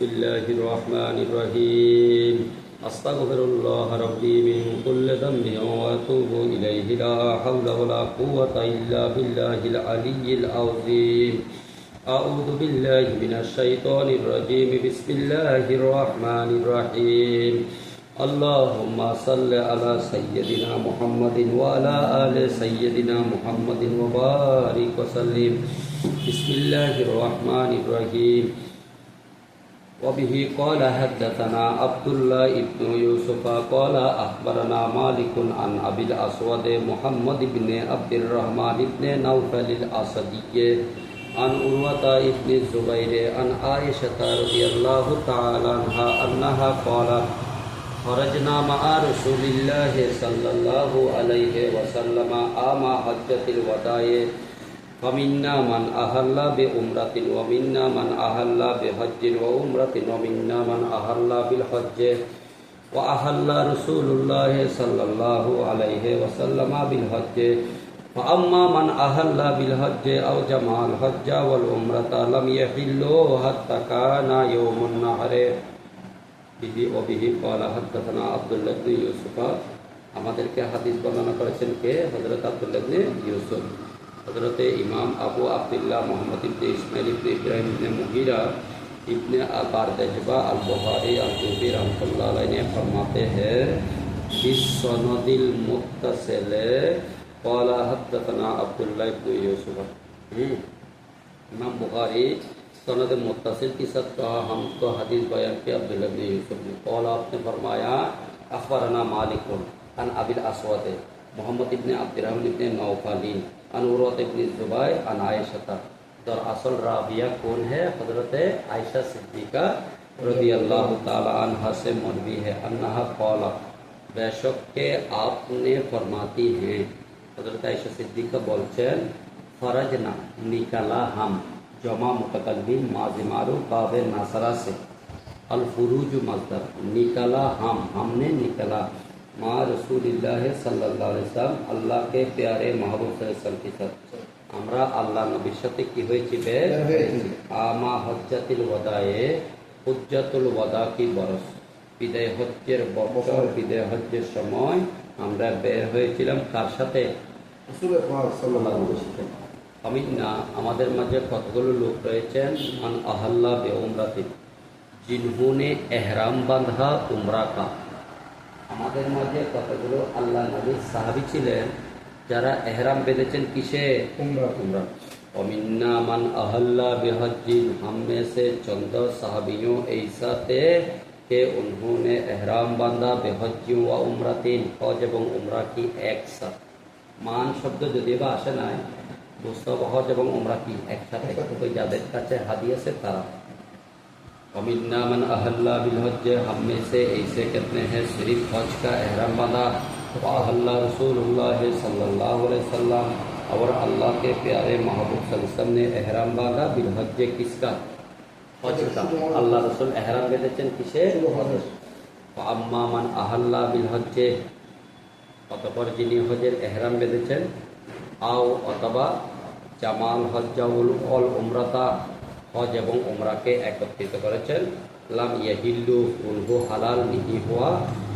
बिस्मिल्लाहिर रहमानिर रहीम अस्तगफिरुल्लाह रब्बी मिन कुल्लि ज़ंबिन व अतूबु इलैहि ला हौला वला कुव्वता इल्ला बिल्लाहिल अलिय्यिल अज़ीम अऊज़ु बिल्लाहि मिनश शैतानिर रजीम बिस्मिल्लाहिर रहमानिर रहीम अल्लाहुम्मा सल्लि अला सय्यिदिना मुहम्मदिन व अला आलि सय्यिदिना मुहम्मदिन व बारिक व सल्लिम बिस्मिल्लाहिर रहमानिर रहीम वबिही क़ाला हद्दसना अब्दुल्लाह इब्न यूसुफ क़ाला अख़बरना मालिकुन अन अबिल अस्वद मुहम्मद इब्न अब्दुर्रहमान इब्न नौफल अल-असदी अन उर्वता इब्न ज़ुबैर अन आयशा रज़ियल्लाहु तआला अन्हा अन्नहा क़ालत खरजना मआ रसूलिल्लाहि सल्लल्लाहु अलैहि वसल्लम आमा हज्जतिल वदाए फमिन्ना मन अहल्ला बि उम्रतिन व मिन्ना मन अहल्ला बि हज्जिन व उम्रतिन व मिन्ना मन अहल्ला बिल हज्ज व अहल्ला रसूलुल्लाह सल्लल्लाहु अलैहि वसल्लम बिल हज्ज व अम्मा मन अहल्ला बिल हज्ज अव जमाल हज्ज वल उम्रता लम यहिल्लु हत्ता काना यौमुन नहर बिहि व बिहि क़ाला हद्दसना अब्दुल्लाह इब्न यूसुफ আমাদেরকে হাদিস বর্ণনা করেছেন কে হযরত আব্দুল্লাহ ইবনে ইউসুফ हज़रत इमाम अबू अब्दुल्लाह मोहम्मद इब्न इस्माइल इब्न इब्राहिम इब्न मुगीरा इब्न बारदजबा अल-बुखारी अल-जूफ़ी रहमतुल्लाह अलैह ने फरमाते हैं इस सनदिल मुत्तसिल क़ाला हद्दसना अब्दुल्लाह इब्न यूसुफ। इमाम बुखारी सनद मुत्तसिल के साथ कहा हमको हदीस बयान किया अब्दुल्लाह इब्न यूसुफ ने। क़ाला आपने फरमाया अख़बरना मालिकुन अन अबिल अस्वद मोहम्मद इब्न अब्दुर्रहमान इब्न नौफल अन उर्वत इब्न ज़ुबैर अन आयशा। दरअसल राबिया कौन है? हज़रत आयशा सिद्दीक़ा रज़ियल्लाहु ताला अन्हा से मरवी है अन्नहा क़ालत बेशक के आपने फरमाती हैं हज़रत आयशा सिद्दीक़ा बोलছেন फरजना निकला हम जमा मुतकल्लिम माज़ी मारूफ बाब नासरा से अल फुरूज मज़दर निकला हम हमने निकला माँ रसूलिल्लाह सल्लल्लाहु अलैहि वसल्लम अल्लाह के प्यारे महबूब सल्लल्लाहु अलैहि वसल्लम के साथ আমরা আল্লাহ নবীর সাথে কি হয়েছি বের আমা হজ্জাতুল ওয়াদায়ে হুজ্জাতুল ওয়াদা কি বরস বিদায় হজ্জের বছর বিদায় হজ্জের সময় আমরা বের হয়েছিলাম কার সাথে? রাসূলুল্লাহ সাল্লাল্লাহু আলাইহি ওয়াসাল্লাম। আমিনা আমাদের মাঝে কতগুলো লোক রয়েছেন মান আহাল্লা বে উমরাতি जिन्होंने एहराम बांधा उमरा का। আমাদের মাঝে কতগুলো আল্লাহ নবীর সাহাবী ছিলেন যারা এহরাম বেঁধেছেন কিসে? उम्रा। वमिन्ना मन अहल्ला बिहज्जिन हम में से चंद साहबियों ऐसा थे कि उन्होंने एहराम बांधा बेहज्जिन व उम्रतिन हज এবং उम्रा की एक साथ। मान शब्द যদি বা আসে নাই বুঝতে হজ এবং উমরা কি একসাথে তো যাদের কাছে হাদি আছে তারা वमिन्ना मन अहल्ला बिल हज्ज हम में से ऐसे कितने हैं सिर्फ हज का एहराम बांधा अहल्ला रसूलुल्लाह सल्लल्लाहु अलैहि वसल्लम और अल्लाह के प्यारे महबूब सल्लल्लाहु अलैहि वसल्लम ने एहराम बांधा बिल हज्ज किसका? हज का। अल्लाह रसूल एहराम बेঁধেছেন কিসে? হজ। अम्मा मन अहल्ला बिल हज्ज অতঃপর যিনি হজের এহরাম বেঁধেছেন আও অথবা জামাল হজ্জাউল অল উমরাতা হজ এবং উমরাকে একত্রিত করেছেন লাম ইয়াহিল্লু উনহু হালাল नहीं हुआ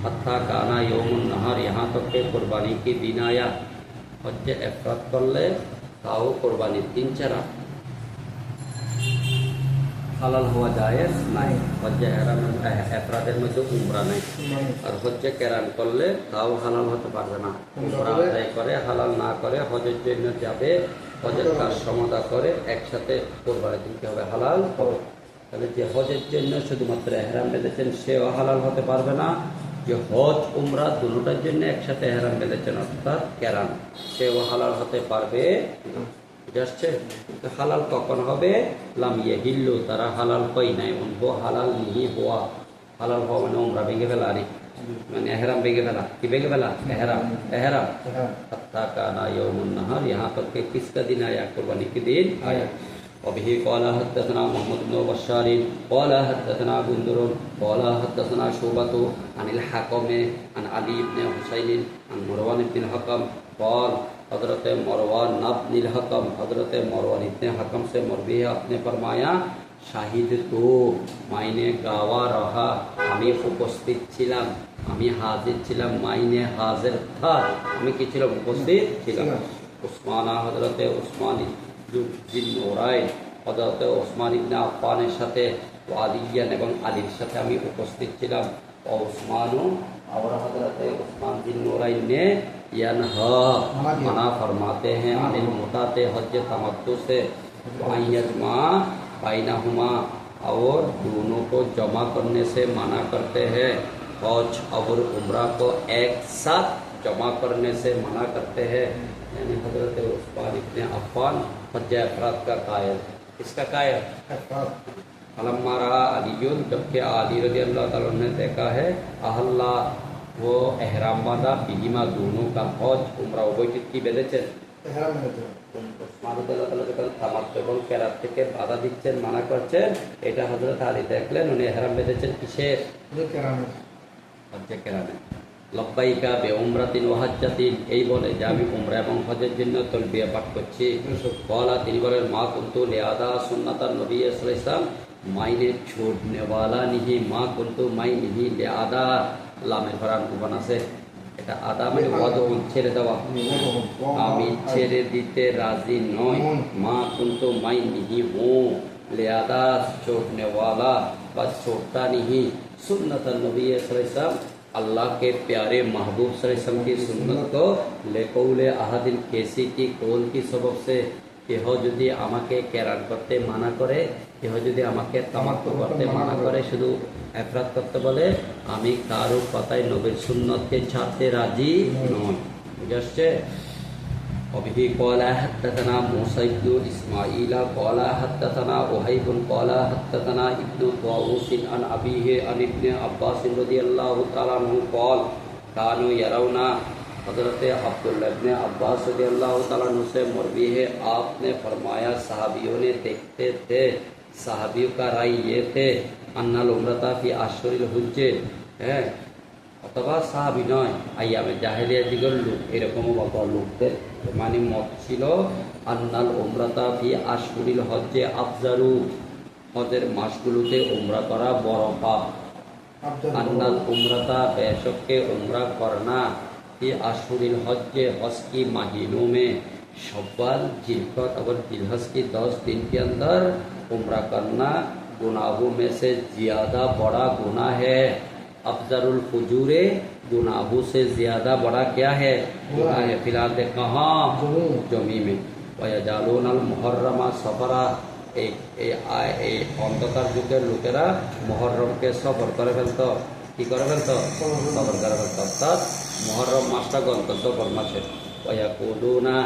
हत्ता काना यौमुन नहर यहाँ तक के कुर्बानी की दिन आया। হজ্জে ইফরাদ করলে তাও কুরবানির দিন ছাড়া হালাল হওয়া জায়েজ নাই। হজ্জে ইফরাদের মধ্যে উমরা নাই আর হজ্জে কেরান করলে তাও হালাল হতে পারবে না। উমরা আদায় করে হালাল না করে হজের জন্য যাবে হজের কাজ সমাধা করে একসাথে কোরবানি দিতে হবে হালাল হবে। তাহলে যে হজের জন্য শুধুমাত্র এহরাম বেঁধেছেন সেও হালাল হতে পারবে না। যে হজ উমরা দুটোটার জন্য একসাথে এহরাম বেঁধেছেন অর্থাৎ কেরান সেও হালাল হতে পারবে যাচ্ছে। হালাল কখন হবে? লাম ইয়াহিল্লু তারা হালাল হয় নাই উনহু হালাল নিহি হওয়া। হালাল হওয়া মানে উমরা ভেঙে ফেলা আরে মানে এহরাম ভেঙে ফেলা কি ভেঙে ফেলা? एहराम हत्ता काना यौमुन नहर यहाँ तक के किसका दिन आया? कुर्बानी के दिन आया। वबिही क़ाला हद्दसना मोहम्मद इब्न बशार क़ाला हद्दसना गुंदुर क़ाला हद्दसना शुबतु अनिल हकम अन अली इब्न हुसैन अन मरवान इब्न हकम क़ाल हज़रत मरवान इब्न हकम हज़रत मरवान इब्न हकम से मरवी है आपने फरमाया শাহিদ তো মাইনে গাওয়া রহা, আমি উপস্থিত ছিলাম, আমি হাজির ছিলাম, মাইনে হাজির থা, আমি কি ছিলাম? উপস্থিত ছিলাম। উসমানা হযরতে উসমান জিন নোরাইন, হযরতে ওসমান ইবনে আফফানের সাথে, আলিয়ান এবং আলীর সাথে আমি উপস্থিত ছিলাম। ও উসমানু, और हजरत उस्मान बिन नूरैन ने यनहा मना फरमाते हैं अनिल मुताते हज तमत्तु से यजमा बैनहुमा, और दोनों को जमा करने से मना करते हैं। हज और उम्रा को एक साथ जमा करने से मना करते हैं। यानी हजरत उस्मान इब्ने अफ्फान हज अफराद का कायल, किसका कायल? अलम्मारा अलीयुन, जबकि अली रज़ी अल्लाह ताला ने देखा है अहल्ला, वो एहराम बांधा, बिहिमा दोनों का, हज उम्रा उभयটি কি বেঁধেছেন? এহরাম বেঁধেছেন। উসমান রাদিয়াল্লাহু তাআলা যখন তামাত্তু এবং কেরাত থেকে বাধা দিচ্ছেন, মানা করছেন, এটা হযরত আলী দেখলেন, উনি এহরাম বেঁধেছেন কিসের? কেরামে, হজ্জে কেরামে। লব্বাইকা বে উমরাতিন ওয়া হজ্জাতিন, এই বলে যে আমি উমরা এবং হজের জন্য তালবিয়া পাঠ করছি। বলা, তিনি বলেন মা কুনতু লিআদা সুন্নাতান নবী সাল্লাল্লাহু আলাইহি ওয়াসাল্লাম, मायने छोड़ने वाला नहीं, माँ कुंतु माई नहीं ले आदा, लामे फरान को बना से এটা আদা মানে ওয়াদন, ছেড়ে দেওয়া, আমি ছেড়ে দিতে রাজি নই। মা কুন্তু মাই নিহি হো লিয়াদা, छोड़ने वाला बस छोड़ता नहीं। सुन्नत नबी सल्लल्लाहु अलैहि वसल्लम, अल्लाह के प्यारे महबूब सल्लल्लाहु अलैहि वसल्लम की सुन्नत को लेकौले अहादिन, कैसी की कौल की सबब से, কেহ যদি আমাকে কেরাত করতে মানা করে, কেহ যদি আমাকে তামাত্তু করতে মানা করে, শুধু এফরাত করতে বলে, আমি কারো কথায় নবীর সুন্নতকে ছাড়তে রাজি নই। বুঝে আসছে? وبه قال حدثنا موسى بن إسماعيل قال حدثنا وهيب قال حدثنا ابن طاووس عن أبيه عن ابن عباس رضي الله تعالى عنه قال كانوا يرون, हज़रत अब्दुल्लाह इब्ने अब्बास रज़ियल्लाहु ताला अन्हु से मरवी है, आपने फरमाया साहबियों ने देखते थे, साहबियों का राय ये थे, अन्नल उम्रता फी आशुरिल हुज्जे है, অথবা সাহাবি নয়, আইয়ামে জাহেলিয়া যুগের লোক, এরকমও বাবা লোকদের মানে মত ছিল, আন্নাল উমরাতা ফি আশহুরিল হজ্জে আফজালু, হজের মাসগুলোতে উমরা করা বড় পাপ। আন্নাল উমরাতা, बेशक उम्रा करना, कि आशुरिल हज, हज की महीनों में शव्वाल, जिलकत और जिलहज की 10 दिन के अंदर उम्रा करना गुनाहों में से ज्यादा बड़ा गुनाह है। अफजरुल फुजूरे, गुनाहों से ज्यादा बड़ा क्या है? गुनाह है। फिलहाल कहाँ? जमी में। वयजालूनल मुहर्रमा सफरा, অন্ধকার যুগের লোকেরা মুহররমকে সফর করে ফেলতো, কি করে ফেলতো? সফর করে ফেলতো, অর্থাৎ মুহররম মাসটা গন্তব্য মাসে। ওয়াকুলুনা,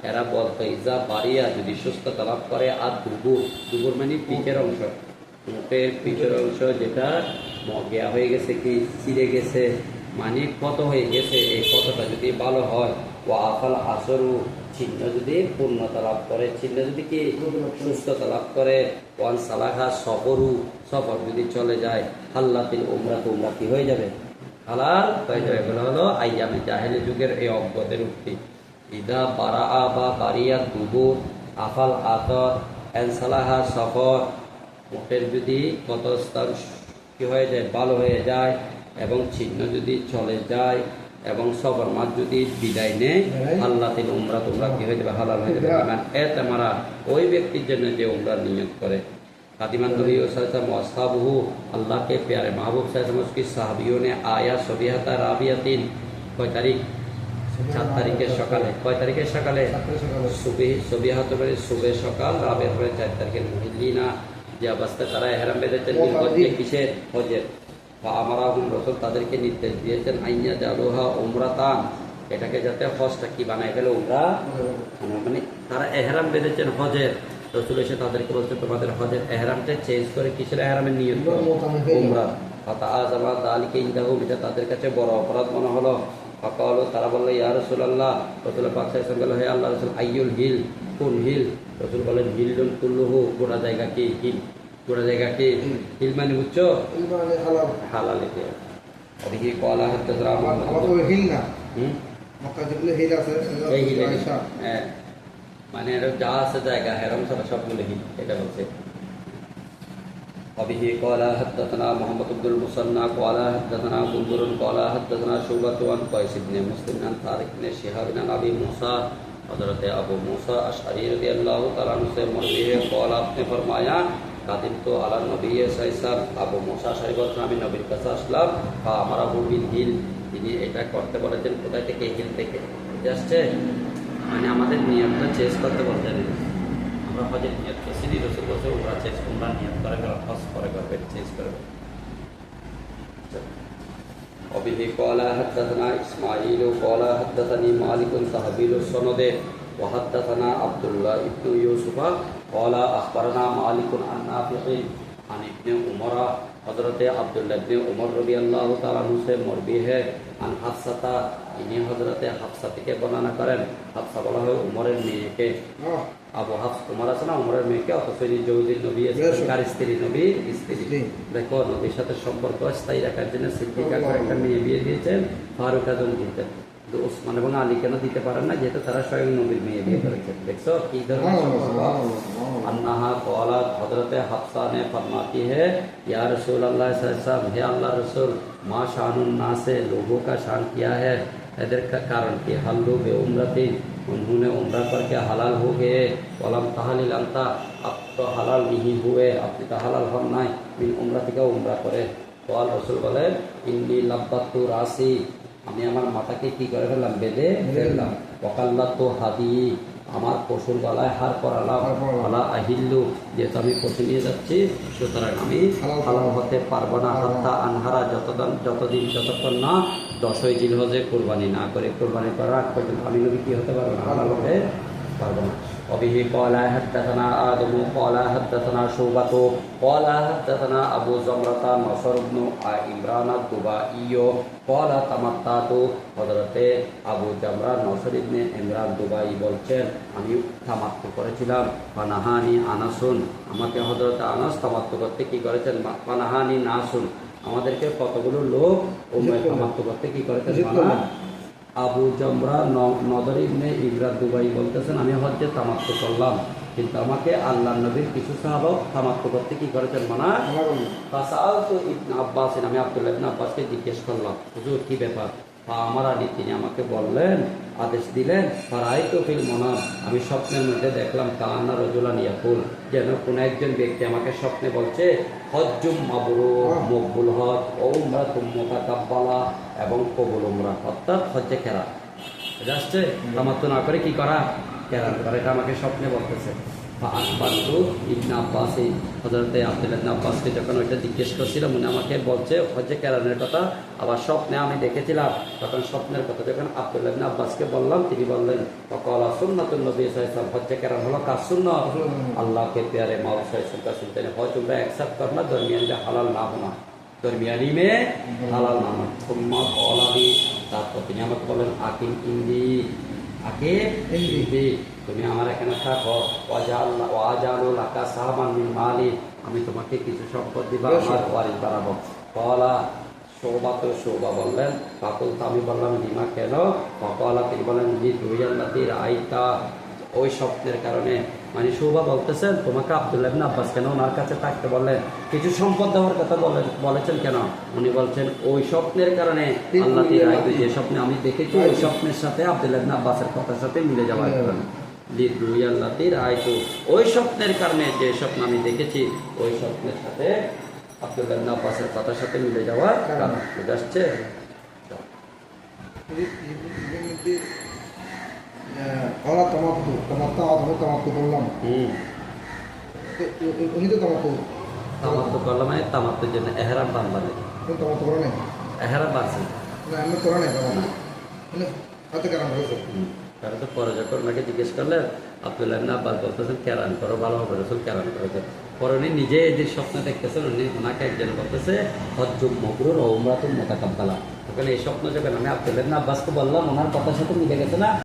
এরা বলতো ইজা বারিয়া, যদি সুস্থতা লাভ করে, আর দুবুর, দুবুর মানে পিঠের অংশ, মুখের পিঠের অংশ যেটা মগিয়া হয়ে গেছে, কি ছিঁড়ে গেছে, মানে ক্ষত হয়ে গেছে, এই ক্ষতটা যদি ভালো হয়, ও আফাল আসরু, চিহ্ন যদি পূর্ণতা লাভ করে, চিহ্ন যদি কি সুস্থতা লাভ করে, ওয়ান সালাহা সফরু, সফর যদি চলে যায়, হাল্লাতিল উমরা, তো উমরা কি হয়ে যাবে? হালাল হয়ে যাবে। বলা হলো আইয়ামে জাহেলি যুগের এই অজ্ঞদের উক্তি। ইদা বারা বা বারিয়া দুবুর আফাল আতর এনসালাহা সফর, মুখের যদি কত স্থান কি হয়ে যায়? ভালো হয়ে যায়, এবং চিহ্ন যদি চলে যায়, এবং সফর মাস যদি বিদায় নেয়, আল্লাহ তিল উমরা, তোমরা কি হয়ে যাবে? হালাল হয়ে যাবে। এতে মারা ওই ব্যক্তির জন্য যে উমরা নিয়ত করে। खातिमान नबी वसल्लम असहाबहु, अल्लाह के प्यारे महबूब सल्लल्लाहु अलैहि वसल्लम की साहबियों ने आया सबिहता राबियातिन, কয় তারিখ? 7 তারিখের সকালে। কয় তারিখের সকালে? সবিহাত মানে সুবে সকাল, রাবের পরে 4 তারিখের মুহিল্লিনা, যে অবস্থায় তারা ইহরাম বেঁধেছেন, কিসের? হজের। আমারাহুম, রাসূল তাদেরকে নির্দেশ দিয়েছেন, আইয়া জালুহা উমরাতান, এটাকে যাতে হজটা কি বানায় ফেলে, উমরা, মানে তারা ইহরাম বেঁধেছেন হজের, রাসূল এসে তাদেরকে বলছে তোমাদের হজের এহরামটা চেঞ্জ করে কিসের এহরামের নিয়ত করো? উমরা। ফাতাআযামা যালিকা ইনদাহু, এটা তাদের কাছে বড় অপরাধ মনে হলো। ফাকালু, তারা বলল ইয়া রাসূলুল্লাহ, রাসূল পাক সাল্লাল্লাহু আলাইহি ওয়াসাল্লাম, হে আল্লাহর রাসূল, আইয়ুল হিল, কোন হিল? রাসূল বলেন হিলুল কুল্লুহু, গোটা জায়গা কি হিল? গোটা জায়গা কি হিল মানে বুঝছো? হিল মানে হালাল, হালাল। এতে অবিহি কলা হাদাসরা আমাদের হিল না, মক্কা যেগুলো হিল আছে, এই হিল, হ্যাঁ, মানে যা আছে জায়গা হেরাম ছাড়া সবগুলো হিল, এটা বলছে। وبه قال حدثنا محمد بن المثنى قال حدثنا غندر قال حدثنا شعبة عن قيس بن مسلم عن طارق بن شهاب عن ابي موسى حضرت ابو موسى اشعری رضی اللہ تعالیٰ عنہ سے مروی ہے قال آپ نے فرمایا قادم تو علی نبی সাইসাব আবু মুসা আশআরী বলেন আমি নবীর কাছে আসলাম আমার আবু বিন হিল তিনি এটা করতে বলেছেন কোথা থেকে হিল থেকে আসছে মানে আমাদের নিয়তটা চেঞ্জ করতে বলছেন আমরা হজের নিয়ত করছি রাসূল বলেছে উমরা চেঞ্জ উমরা নিয়ত করে হজ করে করবে চেঞ্জ করবে وبه قال حدثنا اسماعيل قال حدثني مالك تحويل السند وحدثنا عبد الله بن يوسف قال اخبرنا مالك عن نافع عن ابن عمر حضرت عبداللہ ابن عمر رضی اللہ تعالیٰ عنہ سے مروی ہے عن حفصہ ইনি হযরতে হাফসা থেকে বর্ণনা করেন হাফসা বলা হয় উমরের মেয়েকে আবু হাফস উমর আছে না উমরের মেয়েকে অথচ জৌজির নবী কার স্ত্রী নবীর স্ত্রী দেখো নবীর সাথে সম্পর্ক স্থায়ী রাখার জন্য সিদ্দিকা একটা মেয়ে বিয়ে দিয়েছেন ফারুক আজম দিতেন ওসমান এবং আলী কেন দিতে পারেন না যেহেতু তারা স্বয়ং নবীর মেয়ে বিয়ে করেছেন দেখছো কি ধরনের সম্পর্ক अन्नहा क़ालत हज़रत हफ्सा ने फरमाती है या रसूल अल्लाह सल्लल्लाहु अलैहि वसल्लम हे अल्लाह रसूल मा शानुन नास से लोगों का शान क्या है इधर का कारण कि हल्लु बे उम्रती उन्होंने उम्रा पर क्या हलाल हो गए वलम तहलिल अंता अब तो हलाल नहीं हुए अपनी तो हलाल हम नहीं बिन उम्रती का उम्रा करे तो अल रसूल बोले इन्नी लब्बतु रासी আমি আমার মাথাকে কি করে ফেললাম বেঁধে ফেললাম ওয়াকাল্লাতু হাদি আমার পশুর গলায় হার পরালাম আলা আহিল্লু যেহেতু আমি পশু নিয়ে যাচ্ছি সুতরাং আমি হালাল হতে পারবো না হাত্তা আনহারা যতক্ষণ না 10ই জিলহজে কোরবানি না করে কোরবানি করার আগ পর্যন্ত আমি নবী কি হতে পারবো না হালাল হতে পারবো না وبه قال حدثنا آدم قال حدثنا شعبة قال حدثنا أبو زمرة نصر بن عمران الدبائي قال تمتعت حضرت আবু জামরা নসর ইবনে ইমরান দুবাই বলছেন আমি তামাত্তু করেছিলাম ফানাহানি আনাসুন আমাকে হযরত আনাস তামাত্তু করতে কি করেছেন ফানাহানি নাসুন আমাদেরকে কতগুলো লোক উম্মে তামাত্তু করতে কি করেছেন আবু জামরা নদর ইবনে ইমরান দুবাই বলতেছেন আমি হজ্জে তামাত্তু করলাম কিন্তু আমাকে আল্লাহর নবীর কিছু সাহাবা তামাত্তু করতে কি করেছেন মানা ফাসালতু ইবনে আব্বাস আমি আব্দুল্লাহ ইবনে আব্বাসকে জিজ্ঞেস করলাম হুজুর কি ব্যাপার আমার আলী তিনি আমাকে বললেন আদেশ দিলেন ফারাইতু ফিল মানাম আমি স্বপ্নের মধ্যে দেখলাম কান্না রাজুলান ইয়াকুল যেন কোন একজন ব্যক্তি আমাকে স্বপ্নে বলছে হজ্জুম মাবরুর মকবুল হজ ও উমরাতুম মুতাকাব্বালা এবং কবুল উমরা অর্থাৎ হজ্জে কেরাত যাচ্ছে তামাত্তু না করে কি করা কেরাত করা এটা আমাকে স্বপ্নে বলতেছে ইবনে আব্বাস হযরতে আব্দুল্লাহ ইবনে আব্বাসকে যখন ওইটা জিজ্ঞেস করছিলাম উনি আমাকে বলছে হজ্জে কেরানের কথা আবার স্বপ্নে আমি দেখেছিলাম তখন স্বপ্নের কথা যখন আব্দুল্লাহ ইবনে আব্বাসকে বললাম তিনি বললেন ওয়াকালা সুন্নাতুন নবী সাল্লাল্লাহু আলাইহি ওয়াসাল্লাম হজ্জে কেরান হলো কার সুন্নাত अल्लाह के प्यारे मौला सल्लल्लाहु अलैहि वसल्लम ने हज उम्रा एक्सेप्ट करना दरमियान में हलाल ना होना दरमियानी में हलाल ना होना सुम्मा कौलाबी তারপর তিনি আমাকে বলেন আকিম ইন্দি আকে ইন্দি তুমি আমার এখানে থাকো ওয়াজালুল আকা সাহাবান মিন মালি আমি তোমাকে কিছু সম্পদ দিব আমার ওয়ারিস বানাবো কলা শোভা বললেন কাকুল আমি বললাম লিমা কেন কলা তিনি বলেন জি দুইয়াল্লাতির আইতা ওই স্বপ্নের কারণে মানে শোভা বলতেছেন তোমাকে আব্দুল্লাহ ইবনে আব্বাস কেন ওনার কাছে থাকতে বললেন কিছু সম্পদ দেওয়ার কথা বলেছেন কেন উনি বলছেন ওই স্বপ্নের কারণে আল্লাহ যে স্বপ্নে আমি দেখেছি ওই স্বপ্নের সাথে আব্দুল্লাহ ইবনে আব্বাসের কথার সাথে মিলে যাওয়ার কারণে লিরুয়াল্লাতির আইতু ওই স্বপ্নের কারণে যে স্বপ্ন আমি দেখেছি ওই স্বপ্নের সাথে আব্দুল্লাহ ইবনে আব্বাসের কথার সাথে মিলে যাওয়ার কারণ বুঝে আসছে ওরা তামাত্তু করলাম উনি তো তামাত্তু করলাম মানে তামাত্তুর জন্য এহরাম বাঁধলেন তামাত্তু করে নাই এহরাম বাঁধছেন না আমি করে নাই হাতে কারণ হয়েছে তারা তো পরে যখন ওনাকে জিজ্ঞেস করলেন আব্দুল্লাহ ইবনে আব্বাস বলতেছেন কেরান করো ভালো হবে রসুল কেরান করেছেন পরে উনি নিজে যে স্বপ্ন দেখতেছেন উনি ওনাকে একজন বলতেছে হজ্জুম মবরুর ও উমরাতুম মুতাকাব্বালা তখন এই স্বপ্ন যখন আমি আব্দুল্লাহ ইবনে আব্বাসকে বললাম ওনার কথার সাথে মিলে গেছে না।